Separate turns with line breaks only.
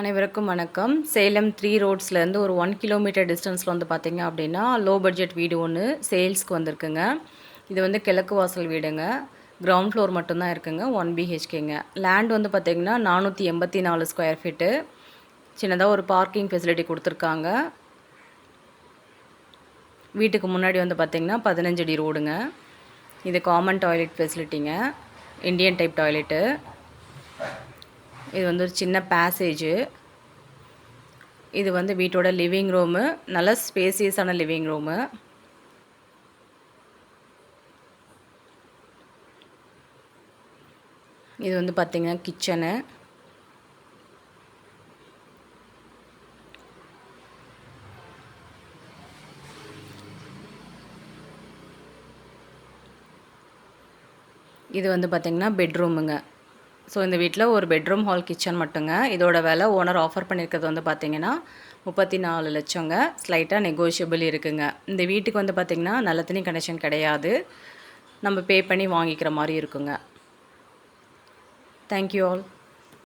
அனைவருக்கும் வணக்கம். சேலம் 3 ரோட்ஸ்லேருந்து ஒரு 1 கிலோமீட்டர் டிஸ்டன்ஸில் வந்து பார்த்திங்க அப்படின்னா லோ பட்ஜெட் வீடு ஒன்று சேல்ஸ்க்கு வந்திருக்குங்க. இது வந்து கிழக்கு வாசல் வீடுங்க. கிரவுண்ட் ஃப்ளோர் மட்டும்தான் இருக்குங்க. 1 பிஹெச்கேங்க. லேண்ட் வந்து பார்த்திங்கன்னா 484 ஸ்கொயர் ஃபீட்டு. சின்னதாக ஒரு பார்க்கிங் ஃபெசிலிட்டி கொடுத்துருக்காங்க. வீட்டுக்கு முன்னாடி வந்து பார்த்திங்கன்னா 15 அடி ரோடுங்க. இது காமன் டாய்லெட் ஃபெசிலிட்டிங்க. Indian type toilet. இது வந்து ஒரு சின்ன பேசேஜு. இது வந்து வீட்டோட லிவிங் ரூமு. நல்ல ஸ்பேசியஸான லிவிங் ரூமு. இது வந்து பார்த்திங்கன்னா கிச்சனு. இது வந்து பார்த்திங்கன்னா பெட்ரூமுங்க. ஸோ இந்த வீட்டில் ஒரு பெட்ரூம் ஹால் கிச்சன் மட்டுங்க. இதோட விலை ஓனர் ஆஃபர் பண்ணியிருக்கிறது வந்து பார்த்திங்கன்னா 34 லட்சங்க. ஸ்லைட்டாக நெகோஷியபிள் இருக்குங்க. இந்த வீட்டுக்கு வந்து பார்த்திங்கன்னா நல்ல தண்ணி கனெக்ஷன் கிடையாது. நம்ம பே பண்ணி வாங்கிக்கிற மாதிரி இருக்குங்க. Thank you all.